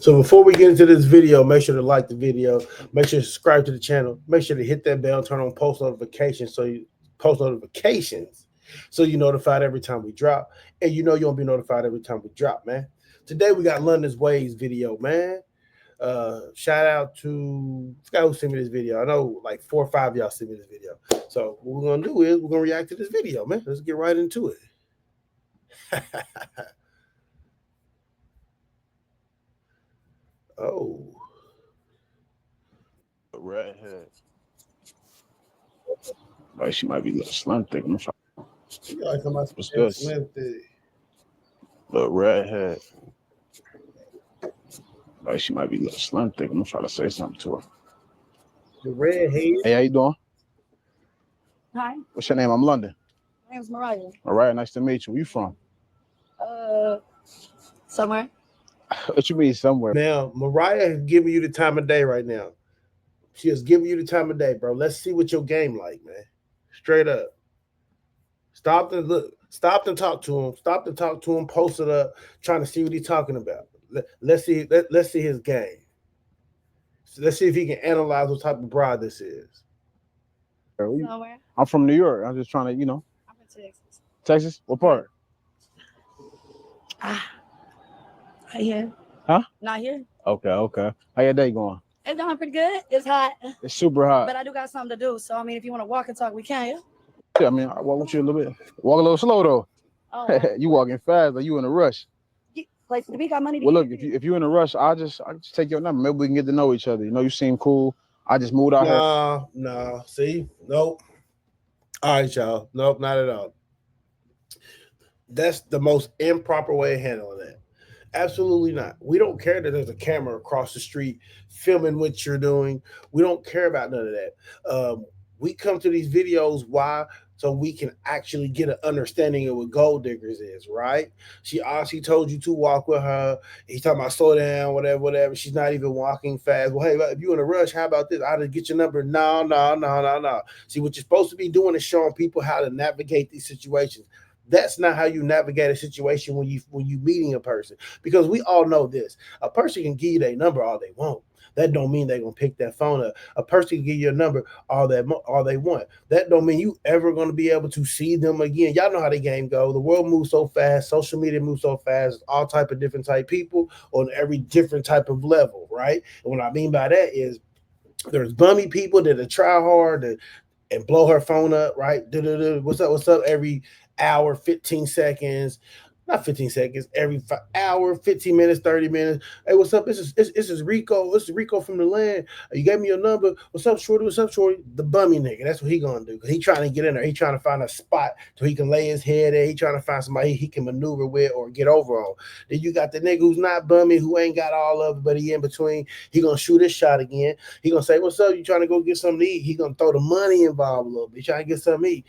So before we get into this video, make sure to like the video, make sure to subscribe to the channel, make sure to hit that bell, turn on post notifications so you're notified every time we drop, and you know you'll be notified every time we drop, man. Today we got LondonsWay's video, man. Shout out to I forgot who sent me this video. I know like 4 or 5 of y'all sent me this video. So what we're gonna do is we're gonna react to this video, man. Let's get right into it. Oh, redhead. Like she might be a little slim thick. I'm trying. you like somebody What's this? slim thick. Little redhead. Like she might be a little slim thick. I'm gonna try to say something to her. The red hair. Hey, how you doing? Hi, What's your name? I'm London. my name's Mariah. All right, nice to meet you. Where you from? Somewhere. What you mean somewhere? Now, Mariah is giving you the time of day right now. She is giving you the time of day, bro. Let's see what your game like, man. Straight up. Stop and look. Stop and talk to him. Stop and talk to him. Post it up. Trying to see what he's talking about. Let's see. Let's see his game. So let's see if he can analyze what type of bride this is. Somewhere. I'm from New York. I'm just trying to, I'm in Texas. Texas? What part? Not here. Huh? Not here. Okay. How your day going? It's going pretty good. It's hot, It's super hot. but I do got something to do. So I mean, if you want to walk and talk, we can. Yeah, I mean, I walk with you a little bit. Walk a little slow though. Oh, You walking fast, like you in a rush. place to be. Got money to Well, give look, you. if you in a rush, I just take your number. Maybe we can get to know each other. You know, you seem cool. I just moved out here. No. See? Nope. All right, y'all. Nope, not at all. That's the most improper way of handling that. Absolutely not. We don't care that there's a camera across the street filming what you're doing. We don't care about none of that. We come to these videos. Why? So we can actually get an understanding of what gold diggers is, right? She obviously told you to walk with her. He's talking about slow down, whatever. She's not even walking fast. Well, hey, if you're in a rush, how about this? I'll just get your number. No. See, what you're supposed to be doing is showing people how to navigate these situations. That's not how you navigate a situation when you meeting a person, because we all know this. A person can give you their number all they want. That don't mean they're gonna pick that phone up. A person can give you a number all they want. That don't mean you ever gonna be able to see them again. Y'all know how the game go. The world moves so fast. Social media moves so fast. All type of different type people on every different type of level, right? And what I mean by that is there's bummy people that try hard and blow her phone up, right? What's up? Every hour, 15 seconds. Not 15 seconds, every hour, 15 minutes, 30 minutes. Hey, what's up? This is Rico. This is Rico from the land. You gave me your number. What's up, Shorty? The bummy nigga. That's what he gonna do. He trying to get in there. He trying to find a spot so he can lay his head there. He trying to find somebody he can maneuver with or get over on. Then you got the nigga who's not bummy, who ain't got all of it, but he in between. He gonna shoot his shot again. He gonna say, "What's up? You trying to go get something to eat?" He gonna throw the money involved a little bit. He trying to get something to eat.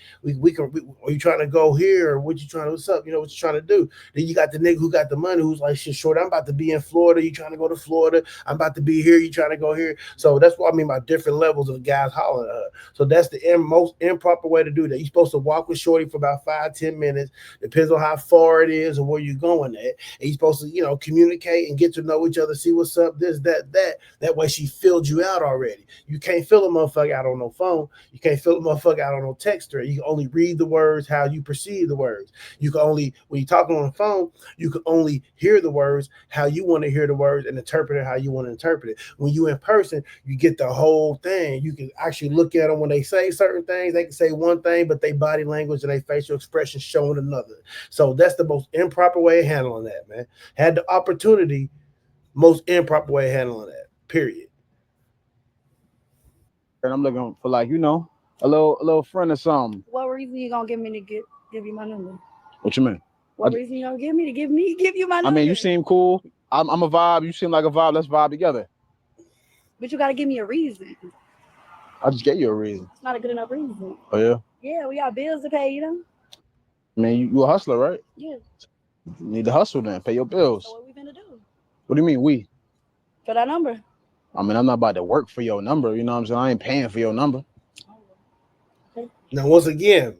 Are you trying to go here, or what you trying to? What's up? You know what you trying to do? Then you got the nigga who got the money, who's like, shit, short, I'm about to be in Florida. You trying to go to Florida? I'm about to be here. You trying to go here? So that's what I mean by different levels of guys hollering at her. So that's the most improper way to do that. You're supposed to walk with Shorty for about 5-10 minutes. Depends on how far it is or where you're going at. And you're supposed to, communicate and get to know each other, see what's up, this, that. That way she filled you out already. You can't fill a motherfucker out on no phone. You can't fill a motherfucker out on no text thread. You can only read the words how you perceive the words. You can only, when you're talking on the phone, you can only hear the words how you want to hear the words and interpret it how you want to interpret it. When you in person, you get the whole thing. You can actually look at them when they say certain things. They can say one thing, but their body language and their facial expression showing another. So that's the most improper way of handling that, man. Had the opportunity, most improper way of handling that, period. And I'm looking for a little friend or something. What reason you gonna give me to give you my number? What you mean? What reason you gonna give me to give you my number? I mean, you seem cool. I'm a vibe. You seem like a vibe. Let's vibe together. But you gotta give me a reason. I just gave you a reason. It's not a good enough reason. Oh yeah. Yeah, we got bills to pay. I mean, you a hustler, right? Yeah. You need to hustle then. Pay your bills. So what we finna do? What do you mean we? For that number. I mean, I'm not about to work for your number. You know what I'm saying? I ain't paying for your number. Now, once again,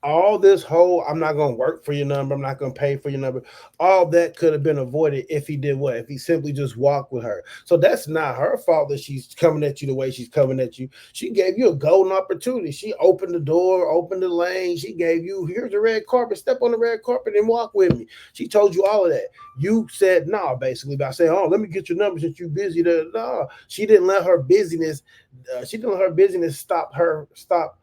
all this whole I'm not gonna work for your number, I'm not gonna pay for your number, all that could have been avoided if he did what? If he simply just walked with her. So that's not her fault that she's coming at you the way she's coming at you. She gave you a golden opportunity. She opened the door, opened the lane. She gave you, here's the red carpet, step on the red carpet and walk with me. She told you all of that. You said no, basically, by saying, oh, let me get your number since you busy. No, she didn't let her busyness, stop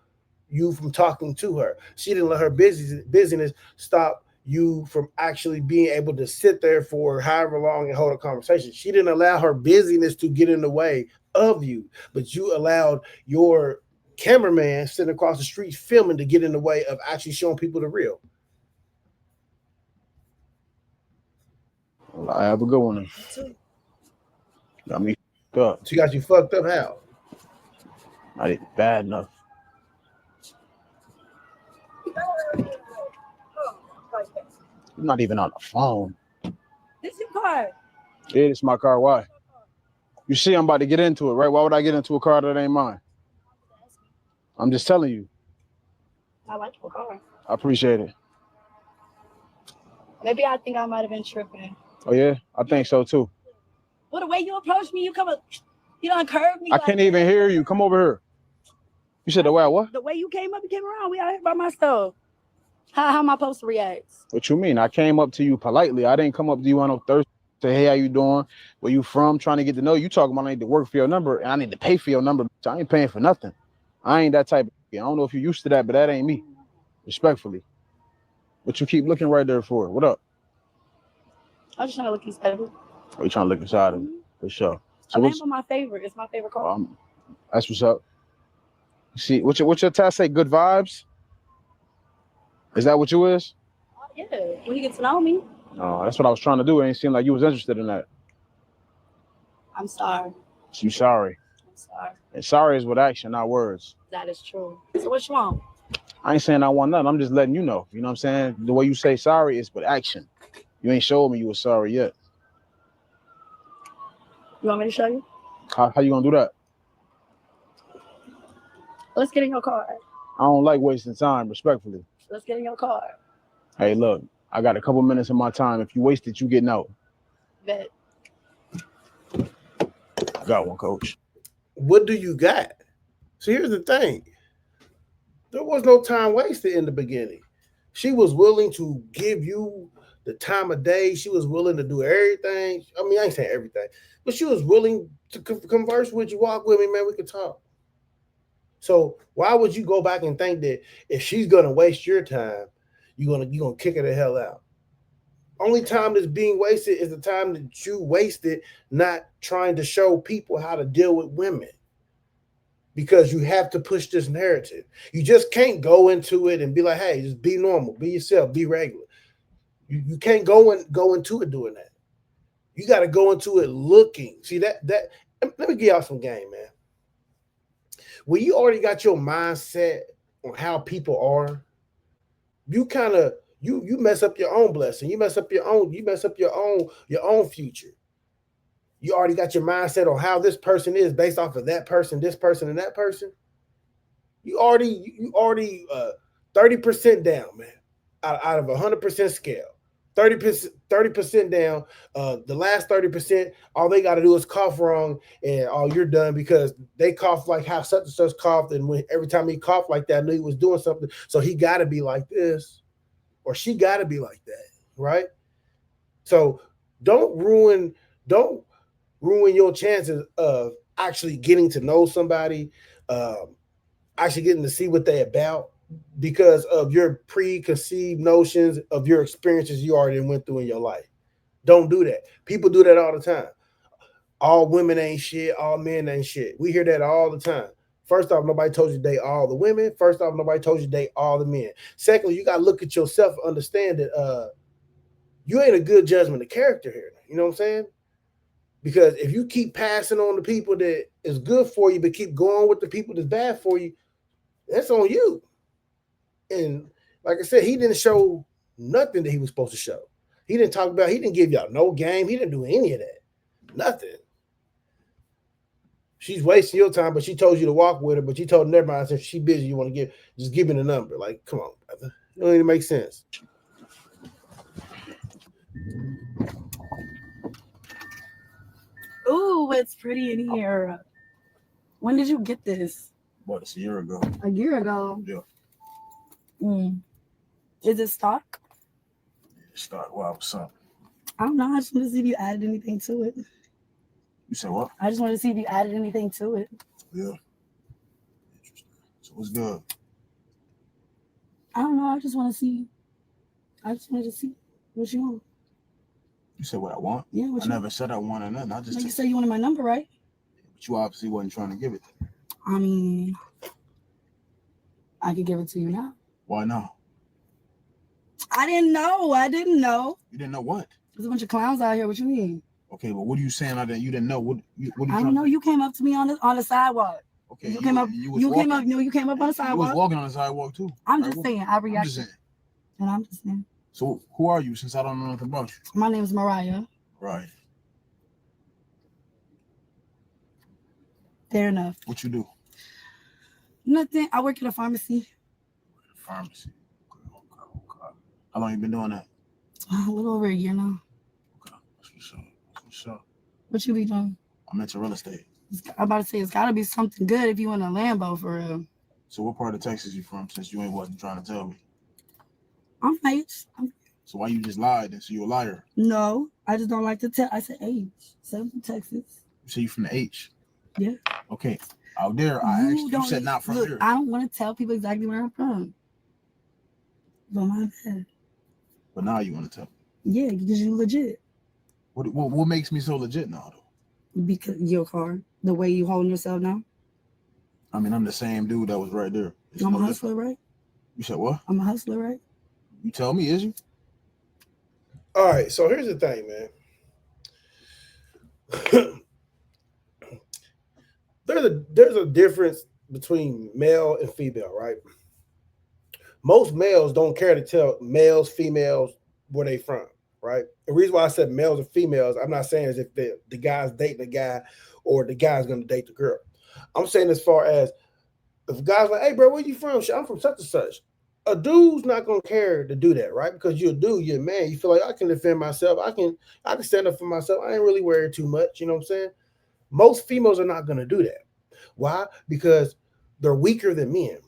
you from talking to her. She didn't let her busyness stop you from actually being able to sit there for however long and hold a conversation. She didn't allow her busyness to get in the way of you, but you allowed your cameraman sitting across the street filming to get in the way of actually showing people the real. Well, I have a good one. Got me up. She got you fucked up. How? I did bad enough. You're not even on the phone. This your car. Yeah, it's my car. Why? You see, I'm about to get into it, right? Why would I get into a car that ain't mine? I'm just telling you. I like your car. I appreciate it. Maybe I think I might have been tripping. Oh, yeah? I think so, too. Well, the way you approach me, you come up, you don't curve me. I can't even hear you. Come over here. You said the way I what? The way you came up, you came around. We out here by myself. How am I supposed to react? What you mean? I came up to you politely. I didn't come up to you on no Thursday. Say, hey, how you doing? Where you from? Trying to get to know you. Talking about I need to work for your number and I need to pay for your number. I ain't paying for nothing. I ain't that type of I don't know if you're used to that, but that ain't me. Respectfully. What you keep looking right there for? What up? I'm just trying to look inside of it. Are you trying to look inside of it? For sure. So what's my favorite? It's my favorite car. That's what's up. See, what's your test say? Good vibes? Is that what you is? Yeah, when you get to know me. No, that's what I was trying to do. It ain't seem like you was interested in that. I'm sorry. You sorry. I'm sorry. And sorry is with action, not words. That is true. So what you want? I ain't saying I want nothing. I'm just letting you know. You know what I'm saying? The way you say sorry is with action. You ain't showed me you were sorry yet. You want me to show you? How you gonna do that? Let's get in your car. I don't like wasting time, respectfully. Let's get in your car. Hey, look, I got a couple minutes of my time. If you waste it, you getting out. Bet. I got one, coach. What do you got? So here's the thing. There was no time wasted in the beginning. She was willing to give you the time of day. She was willing to do everything. I mean, I ain't saying everything, but she was willing to converse with you, walk with me, man. We could talk. So why would you go back and think that if she's gonna waste your time, you're gonna kick her the hell out? Only time that's being wasted is the time that you wasted not trying to show people how to deal with women. Because you have to push this narrative. You just can't go into it and be like, hey, just be normal, be yourself, be regular. You can't go into it doing that. You got to go into it looking. See that let me give y'all some game, man. When you already got your mindset on how people are, you kind of you mess up your own blessing. You mess up your own future. You already got your mindset on how this person is based off of that person, this person, and that person. You already 30% down, man, out of 100% scale. 30% down. The last 30%, all they got to do is cough wrong, and you're done because they cough like how such and such coughed, and every time he coughed like that, I knew he was doing something. So he got to be like this, or she got to be like that, right? So don't ruin your chances of actually getting to know somebody, actually getting to see what they're about because of your preconceived notions of your experiences you already went through in your life. Don't do that. People do that all the time. All women ain't shit. All men ain't shit. We hear that all the time. First off, nobody told you date all the women. First off, nobody told you date all the men. Secondly, you got to look at yourself and understand that you ain't a good judgment of character here. You know what I'm saying? Because if you keep passing on the people that is good for you, but keep going with the people that's bad for you, that's on you. And like I said, he didn't show nothing that he was supposed to show. He didn't give y'all no game. He didn't do any of that. Nothing. She's wasting your time, but she told you to walk with her, but you told her never mind. Since she's busy, you want to just give me the number. Like, come on, brother. It don't even make sense. Ooh, it's pretty in here. When did you get this? Bought this a year ago. A year ago. Yeah. Is it stock? Stock. Wow, what's up? I don't know. I just want to see if you added anything to it. You said what? I just want to see if you added anything to it. Yeah. Interesting. So what's good? I don't know. I just want to see. I just wanted to see what you want. You said what I want? Yeah. I never said I wanted nothing. I just. You said you wanted my number, right? But you obviously wasn't trying to give it. I mean, I could give it to you now. Why not? I didn't know. You didn't know what? There's a bunch of clowns out here. What you mean? Okay, well, what are you saying? You didn't know. What I don't know. You came up to me on the sidewalk. Okay, you came up. You came up on the sidewalk. You was walking on the sidewalk too. I'm just saying. I reacted. I'm just saying. And I'm just saying. So who are you? Since I don't know nothing about you. My name is Mariah. Right. Fair enough. What you do? Nothing. I work at a pharmacy. Pharmacy. Okay. How long you been doing that? A little over a year now. Okay. That's what's up. What you be doing? I'm into real estate. I'm about to say it's got to be something good if you in a Lambo for real. So what part of Texas you from? Since you wasn't trying to tell me. I'm H. So why you just lied? And so you a liar? No, I just don't like to tell. I said H. So I'm from Texas. You say you from the H? Yeah. Okay. Out there, I asked you said not from here. I don't want to tell people exactly where I'm from. But my bad. But now you want to tell me. Yeah, because you legit. What makes me so legit now, though? Because your car, the way you holding yourself now. I mean, I'm the same dude that was right there. I'm a hustler, right? You said what? I'm a hustler, right? You tell me, is you? All right, so here's the thing, man. There's a difference between male and female, right? Most males don't care to tell males, females where they from, right? The reason why I said males and females, I'm not saying as if the guy's dating the guy or the guy's going to date the girl. I'm saying as far as if a guy's like, hey, bro, where you from? I'm from such and such. A dude's not going to care to do that, right? Because you're a dude, you're a man. You feel like I can defend myself. I can stand up for myself. I ain't really worried too much. You know what I'm saying? Most females are not going to do that. Why? Because they're weaker than men.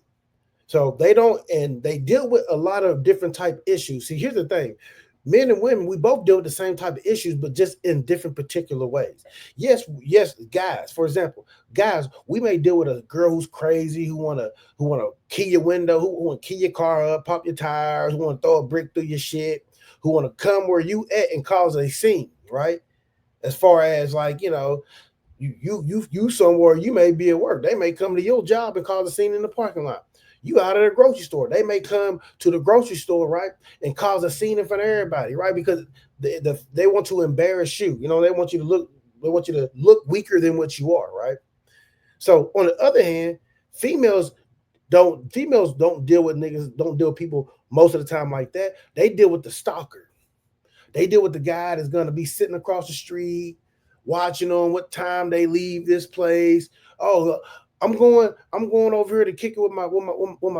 So they don't, and they deal with a lot of different type issues. See, here's the thing. Men and women, we both deal with the same type of issues, but just in different particular ways. Yes, guys, for example, guys, we may deal with a girl who's crazy, who wanna key your window, who wanna key your car up, pop your tires, who wanna throw a brick through your shit, who wanna come where you at and cause a scene, right? As far as like, you know, you somewhere, you may be at work. They may come to your job and cause a scene in the parking lot. You out at the grocery store. They may come to the grocery store, right, and cause a scene in front of everybody, right? Because they want to embarrass you. You know, they want you to look weaker than what you are, right? So on the other hand, females don't deal with niggas, don't deal with people most of the time like that. They deal with the stalker. They deal with the guy that's gonna be sitting across the street, watching on what time they leave this place. Oh, I'm going over here to kick it with my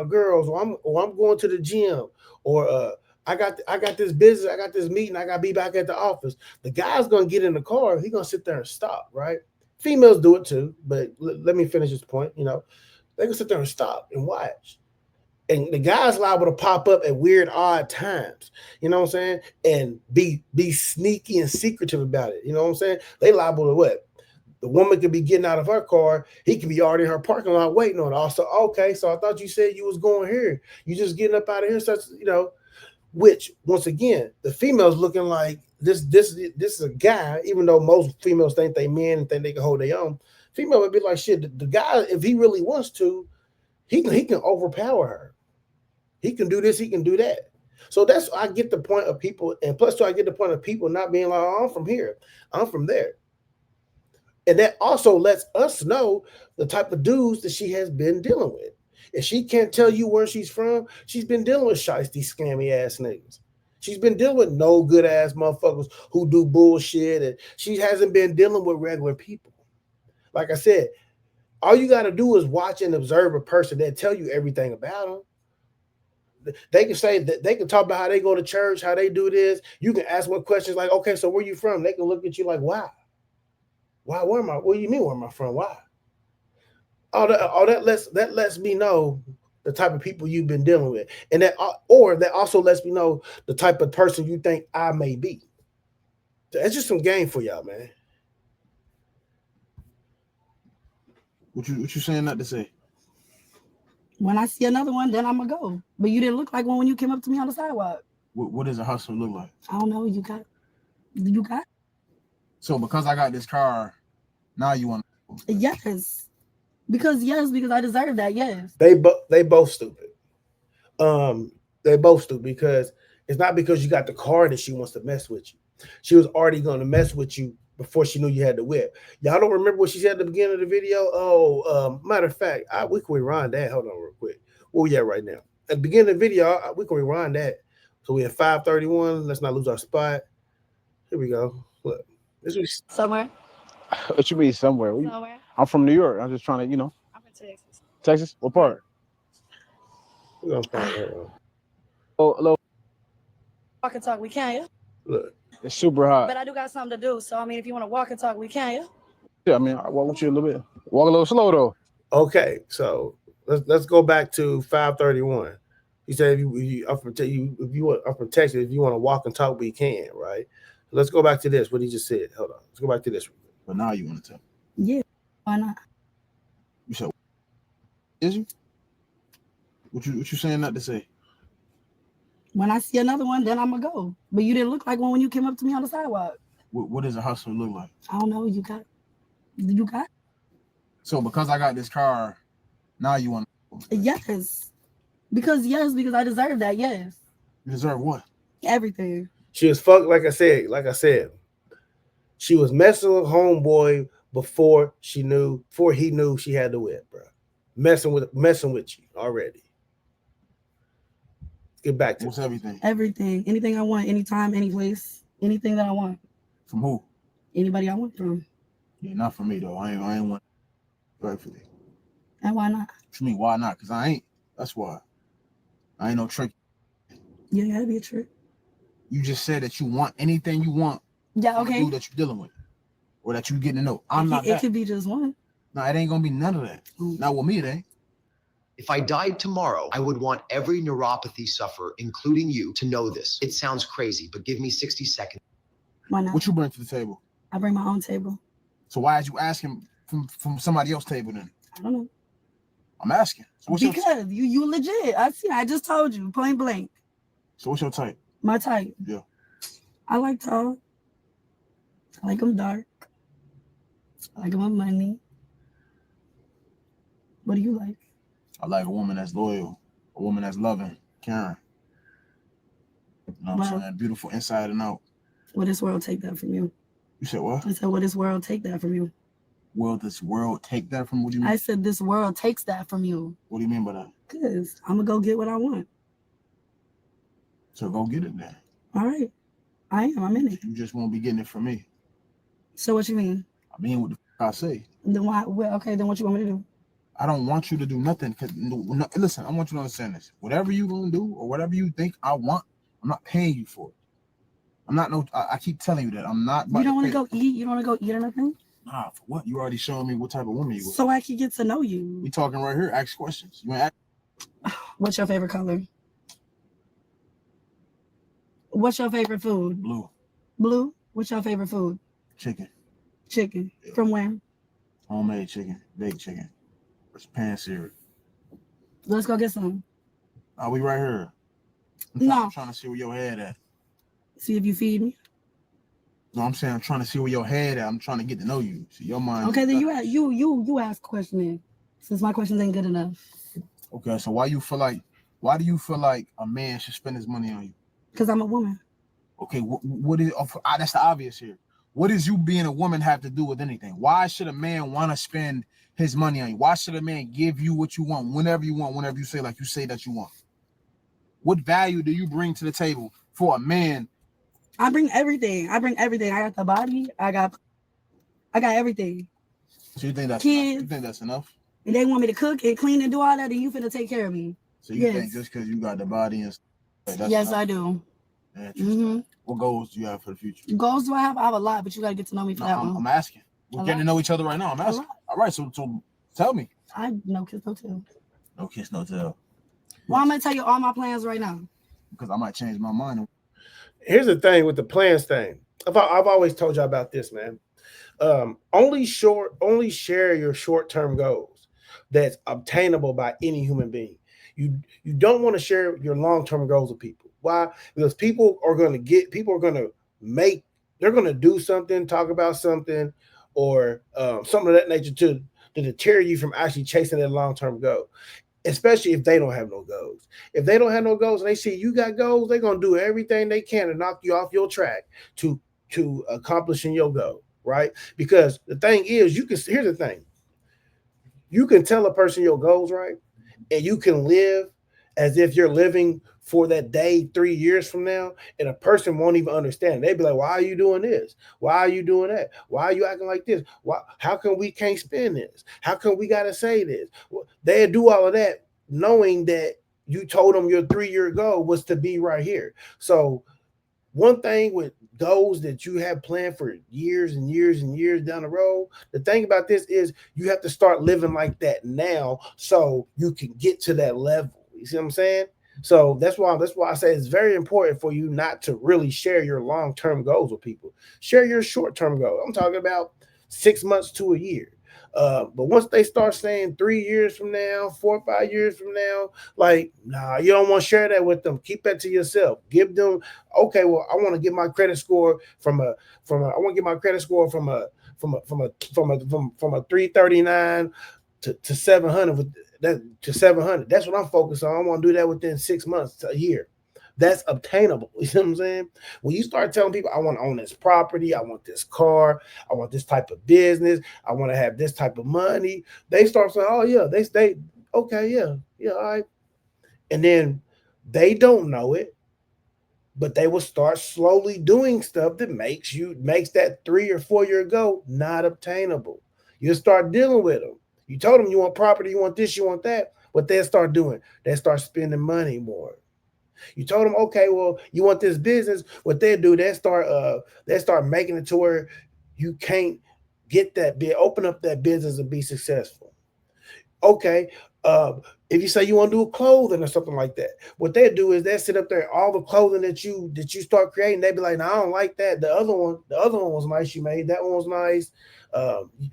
girls, or I'm going to the gym, or I got this business, I got this meeting, I gotta be back at the office. The guy's gonna get in the car, he's gonna sit there and stop, right? Females do it too, but let me finish this point. You know, they can sit there and stop and watch. And the guy's liable to pop up at weird, odd times, you know what I'm saying? And be sneaky and secretive about it. You know what I'm saying? They liable to what? The woman could be getting out of her car. He could be already in her parking lot waiting on her. Also, okay, so I thought you said you was going here. You just getting up out of here. Such, you know, which once again, the female's looking like this is a guy, even though most females think they men and think they can hold their own. Female would be like, shit, the guy, if he really wants to, he can overpower her. He can do this, he can do that. So that's, I get the point of people, and plus two, I get the point of people not being like, oh, I'm from here, I'm from there. And that also lets us know the type of dudes that she has been dealing with. If she can't tell you where she's from, she's been dealing with shiesty, scammy ass niggas. She's been dealing with no good ass motherfuckers who do bullshit, and she hasn't been dealing with regular people. Like I said, All you got to do is watch and observe a person that tell you everything about them. They can say that they can talk about how they go to church, how they do this. You can ask what questions like, okay, so where you from? They can look at you like, why? Why? Where am I? What do you mean? Where am I from? Why? All that lets me know the type of people you've been dealing with, and that also lets me know the type of person you think I may be. That's just some game for y'all, man. What you saying not to say? When I see another one, then I'm gonna go. But you didn't look like one when you came up to me on the sidewalk. What does a hustler look like? I don't know. You got. So because I got this car, now you want? Yes, because I deserve that. Yes. They both stupid. They both stupid because it's not because you got the car that she wants to mess with you. She was already going to mess with you before she knew you had the whip. Y'all don't remember what she said at the beginning of the video? Oh, matter of fact, we can rewind that. Hold on real quick. Where we at right now? At the beginning of the video, we can rewind that. So we at 5:31. Let's not lose our spot. Here we go. Look. This was Somewhere. What you mean somewhere? Somewhere. I'm from New York. I'm just trying to, I'm from Texas. Texas? What part? We're gonna find her. Hello. Walk and talk, we can, yeah? Look. It's super hot. But I do got something to do. So, I mean, if you want to walk and talk, we can, yeah? Yeah, I mean, I walk with you a little bit. Walk a little slow, though. Okay, so let's go back to 5:31. He said I'm from Texas, if you want to walk and talk, we can, right? Let's go back to this. What he just said. Hold on. Let's go back to this. But now you want to tell? Yeah. Why not? You said, is you? What you saying not to say? When I see another one, then I'm gonna go. But you didn't look like one when you came up to me on the sidewalk. What does a hustler look like? I don't know. You got. So because I got this car, now you want? Yes. Because I deserve that. Yes. You deserve what? Everything. She was fucked, like I said. She was messing with homeboy before he knew she had the whip, bro. Messing with you already. Let's get back to what's everything. Everything. Anything I want, anytime, any place. Anything that I want. From who? Anybody I want from. Yeah, not from me though. I ain't want rightfully. And why not? What you mean why not? Because I ain't. That's why. I ain't no trick. Yeah, it gotta be a trick. You just said that you want anything you want. Yeah, okay. That you're dealing with, or that you getting to know. It could be just one. No, it ain't gonna be none of that. Not with me, it ain't. If I died tomorrow, I would want every neuropathy sufferer, including you, to know this. It sounds crazy, but give me 60 seconds. Why not? What you bring to the table? I bring my own table. So why did you ask him from somebody else's table then? I don't know. I'm asking. So what's because you legit. I just told you, point blank. So what's your type? My type? Yeah. I like tall. I like them dark. I like them with money. What do you like? I like a woman that's loyal, a woman that's loving, caring. You know what I'm saying? Beautiful inside and out. Will this world take that from you? You said what? I said, will this world take that from you? Will this world take that from? What do you mean? I said, this world takes that from you. What do you mean by that? Because I'm going to go get what I want. So go get it then. All right. I'm in it. You just won't be getting it from me. So what you mean? I mean what the I say. Then why? Well, okay, then what you want me to do? I don't want you to do nothing. Cause listen, I want you to understand this. Whatever you gonna do or whatever you think I want, I'm not paying you for it. I'm not I keep telling you that I'm not. You don't want to go eat? You don't want to go eat or nothing? Nah, for what? You already showing me what type of woman you are. So I can get to know you. We talking right here. Ask questions. You ask. What's your favorite color? What's your favorite food? Blue. Blue? What's your favorite food? Chicken. Chicken. Yeah. From where? Homemade chicken. Baked chicken. It's pan-seared. Let's go get some. Are we right here? I'm trying to see where your head at. See if you feed me. No, I'm saying I'm trying to see where your head at. I'm trying to get to know you. See your mind. Okay, then you ask a question then. Since my questions ain't good enough. Okay, so why do you feel like a man should spend his money on you? Because I'm a woman. Okay, what is that's the obvious here. What does you being a woman have to do with anything? Why should a man want to spend his money on you? Why should a man give you what you want, whenever you say like you say that you want? What value do you bring to the table for a man? I bring everything. I got the body. I got everything. So you think that's kids. You think that's enough? And they want me to cook and clean and do all that, and you finna take care of me. So you think just because you got the body and stuff, that's yes, enough? I do. Interesting. What goals do you have for the future? Goals do I have? I have a lot, but you gotta get to know me for that one. I'm asking. We're getting to know each other right now. I'm asking. All right, so tell me. I no kiss, no tell. No kiss, no tell. Well, I'm gonna tell you all my plans right now. Because I might change my mind. Here's the thing with the plans thing. I've always told you about this, man. Only share your short-term goals that's obtainable by any human being. You don't want to share your long-term goals with people. Why? Because people are going to they're going to do something, talk about something, or something of that nature to deter you from actually chasing that long-term goal. Especially if they don't have no goals. If they don't have no goals and they see you got goals, they're going to do everything they can to knock you off your track to accomplishing your goal, right? Because the thing is, here's the thing. You can tell a person your goals, right? And you can live as if you're living for that day 3 years from now, and a person won't even understand. They'd be like, why are you doing this? Why are you doing that? Why are you acting like this? Why? How come we can't spend this? How come we got to say this? Well, they'd do all of that knowing that you told them your 3-year goal was to be right here. So one thing with goals that you have planned for years and years and years down the road, the thing about this is you have to start living like that now so you can get to that level. You see what I'm saying? So that's why I say it's very important for you not to really share your long-term goals with people. Share your short-term goal. I'm talking about 6 months to a year. But once they start saying 3 years from now, 4 or 5 years from now, like, nah, you don't want to share that with them. Keep that to yourself. Give them, okay, well, I want to get my credit score from a 339 to 700 to 700. That's what I'm focused on. I want to do that within 6 months to a year. That's obtainable. You know what I'm saying? When you start telling people, I want to own this property, I want this car, I want this type of business, I want to have this type of money, they start saying, oh yeah, they okay, yeah, all right. And then they don't know it, but they will start slowly doing stuff that makes that 3 or 4 year goal not obtainable. You'll start dealing with them. You told them you want property, you want this, you want that. What they'll start doing, they start spending money more. You told them, okay, well, you want this business. What they do, they start making it to where you can't get that bid, open up that business and be successful. Okay, if you say you want to do clothing or something like that, what they do is they sit up there, all the clothing that you start creating, they be like, no, I don't like that. The other one was nice. You made that one was nice.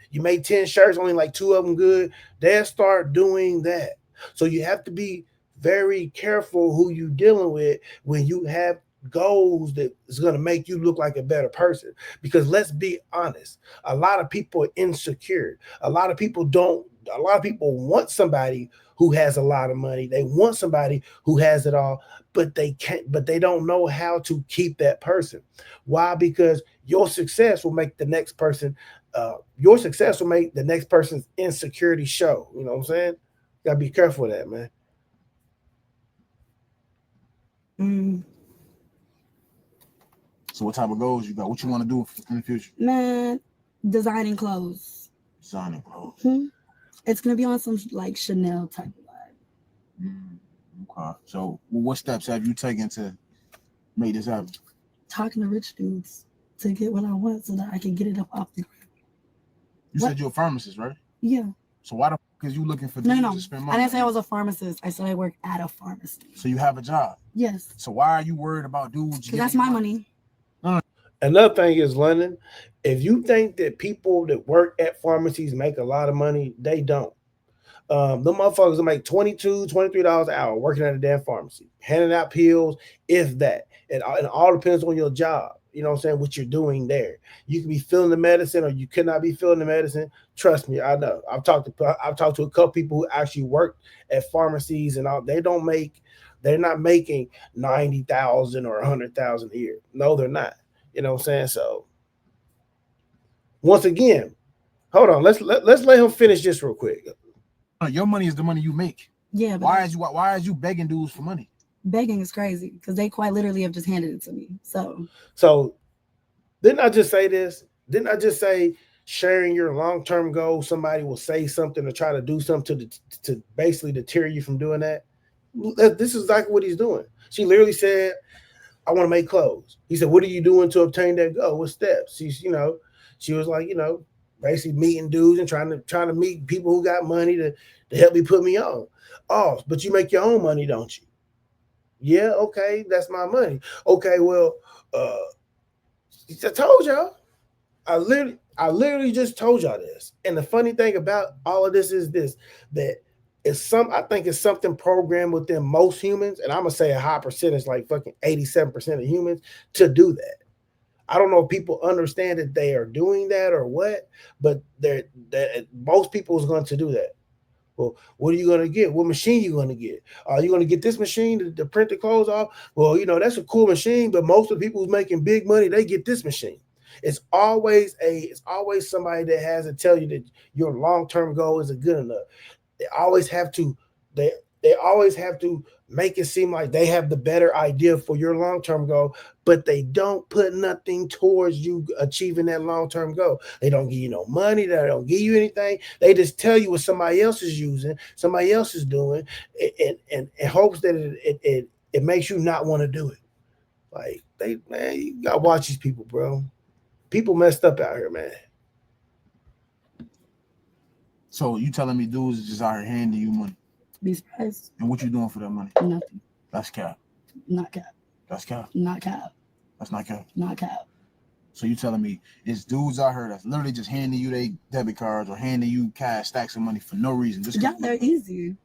You made 10 shirts, only like 2 of them good. They'll start doing that. So you have to be very careful who you dealing with when you have goals that is going to make you look like a better person. Because let's be honest, a lot of people are insecure. A lot of people want somebody who has a lot of money. They want somebody who has it all, but they don't know how to keep that person. Why? Because your success will make the next person's insecurity show. You know what I'm saying? You gotta be careful of that, man. So what type of goals you got? What you want to do in the future? Man, designing clothes. Designing clothes. It's gonna be on some like Chanel type of vibe. Okay. So what steps have you taken to make this happen? Talking to rich dudes to get what I want so that I can get it up off the ground. You said you're a pharmacist, right? Yeah. So why the fuck is you looking for No. to spend money? I didn't say I was a pharmacist. I said I work at a pharmacy. So you have a job? Yes. So why are you worried about dudes? Because that's my money. Another thing is, London, if you think that people that work at pharmacies make a lot of money, they don't. The motherfuckers will make $22, $23 an hour working at a damn pharmacy, handing out pills, if that. And it all depends on your job. You know what I'm saying? What you're doing there. You can be filling the medicine or you could not be filling the medicine. Trust me, I know. I've talked to a couple people who actually work at pharmacies and all. They're not making 90,000 or 100,000 a year. No, they're not. You know what I'm saying? So once again, hold on. Let's let him finish this real quick. Your money is the money you make. Yeah. But why is you begging dudes for money? Begging is crazy because they quite literally have just handed it to me. So didn't I just say this? Didn't I just say sharing your long-term goals, somebody will say something or try to do something to basically deter you from doing that. This is exactly what he's doing. She literally said, I want to make clothes. He said, what are you doing to obtain that goal? What steps? She's, she was like, basically meeting dudes and trying to meet people who got money to help me put me on. Oh, but you make your own money, don't you? Yeah, okay, that's my money. Okay, well, I told y'all. I literally just told y'all this. And the funny thing about all of this is this, that I think it's something programmed within most humans, and I'm gonna say a high percentage, like fucking 87% of humans, to do that. I don't know if people understand that they are doing that or what, but most people is going to do that. Well, what are you going to get? What machine you going to get? Are you going to get this machine to print the clothes off? Well, that's a cool machine, but most of the people who's making big money, they get this machine. It's always somebody that has to tell you that your long-term goal isn't good enough. They always have to make it seem like they have the better idea for your long-term goal, but they don't put nothing towards you achieving that long-term goal. They don't give you no money. They don't give you anything. They just tell you what somebody else is using, somebody else is doing, and hopes that it makes you not want to do it. Like, man, you gotta watch these people, bro. People messed up out here, man. So you telling me dudes is just out here handing you money? Be surprised. And what you doing for that money? Nothing. That's cap. Not cap. That's cap. Not cap. That's not cap. Not cap. So you telling me it's dudes out here that's literally just handing you their debit cards or handing you cash stacks of money for no reason? Yeah, they're easy.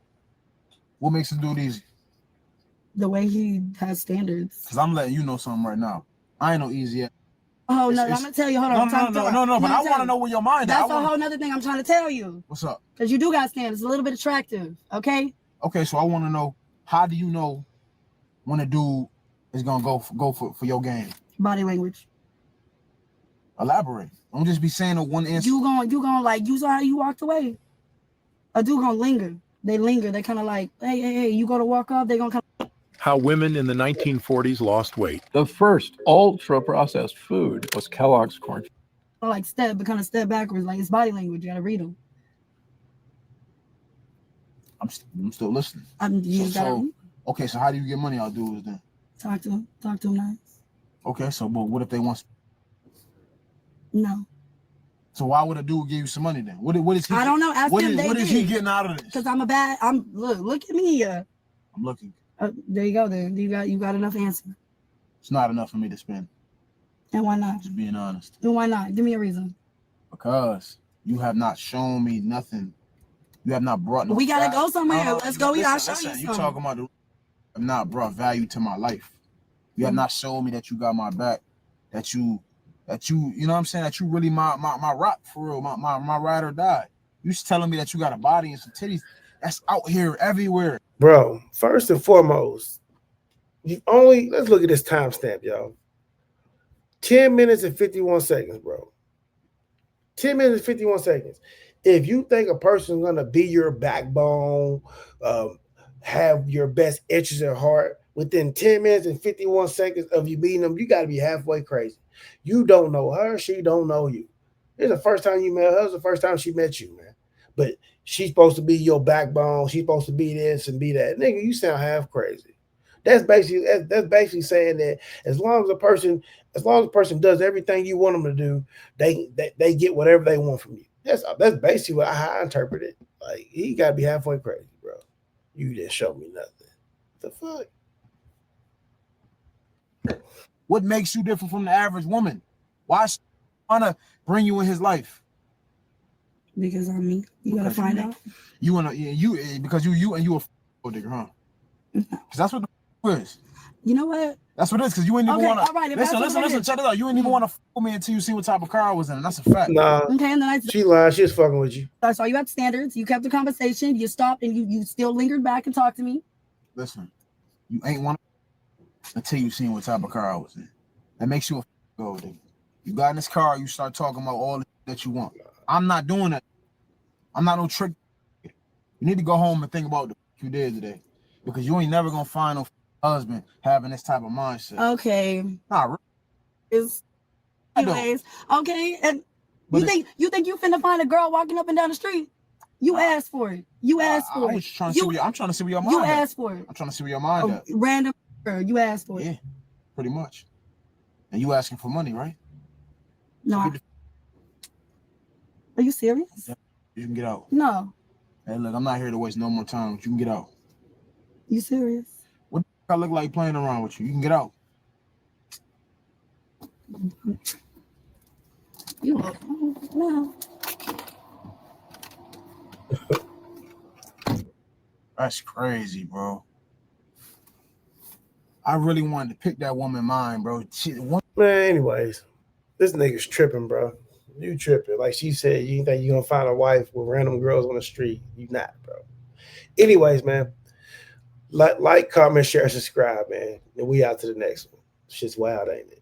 What makes them do it easy? The way he has standards. Because I'm letting you know something right now. I ain't no easy. Oh, no, I'm going to tell you. Hold on. No, but I want to know where your mind is. That's a whole nother thing I'm trying to tell you. What's up? Because you do got standards. It's a little bit attractive, okay? Okay, so I want to know, how do you know when a dude is going to go for your game? Body language. Elaborate. Don't just be saying a one answer. You going like, you saw how you walked away. A dude going to linger. They linger. They kind of like, hey, you going to walk up, they going to come. How women in the 1940s lost weight. The first ultra-processed food was Kellogg's corn. Like step backwards. Like, it's body language. You got to read them. I'm still listening. Okay, so how do you get money out dudes then? Talk to them nice. Okay, so but what if they want? No. So why would a dude give you some money then? What is he? I don't know. Ask him. What is he getting out of this? Because look at me. I'm looking. There you go. Then you got enough answer. It's not enough for me to spend. And why not? Just being honest. And why not? Give me a reason. Because you have not shown me nothing. You have not brought no. We gotta go somewhere. No, Let's go. We gotta show you something. something. You talking about have not brought value to my life. You have not shown me that you got my back. That you know what I'm saying? That you really my rock for real. My ride or die. You just telling me that you got a body and some titties. That's out here everywhere. Bro, first and foremost, let's look at this timestamp, y'all. 10 minutes and 51 seconds, bro. 10 minutes and 51 seconds. If you think a person's gonna be your backbone, have your best interests at heart, within 10 minutes and 51 seconds of you meeting them, you gotta be halfway crazy. You don't know her, she don't know you. It's the first time you met her, it's the first time she met you, man. But she's supposed to be your backbone. She's supposed to be this and be that. Nigga, you sound half crazy. That's basically saying that as long as a person does everything you want them to do, they get whatever they want from you. That's basically what I interpret it. Like, he gotta be halfway crazy, bro. You didn't show me nothing. The fuck? What makes you different from the average woman? Why should he wanna bring you in his life? Because I'm me. You gotta find out. You wanna because you a gold digger, huh? Because that's what the is. You know what? That's what it is. Because you ain't even want to. All right, listen. Check it out. You ain't even want to fuck me until you see what type of car I was in. That's a fact. Nah. Okay, and then she lied. She was fucking with you. I saw you had standards. You kept the conversation. You stopped and you still lingered back and talked to me. Listen, you ain't want to until you seen what type of car I was in. That makes you a gold digger. You got in this car. You start talking about all that you want. I'm not doing that. I'm not no trick. You need to go home and think about what you did today, because you ain't never gonna find no husband having this type of mindset. Okay. Nah, anyways, okay, and But You think you finna find a girl walking up and down the street? You asked for it. You asked for I it. was trying to see I'm trying to see where your mind You at. asked for it. I'm trying to see where your mind at. Random girl. You asked for it. Yeah, pretty much. And you asking for money, right? No. Are you serious? You can get out. No. Hey, look, I'm not here to waste no more time. You can get out. You serious? What I look like playing around with you? You can get out. You no. That's crazy, bro. I really wanted to pick that woman mind, bro. Man, anyways, this nigga's tripping, bro. You tripping. Like she said, you think you're gonna find a wife with random girls on the street. You not, bro. Anyways, man. Like, comment, share, subscribe, man. And we out to the next one. Shit's wild, ain't it?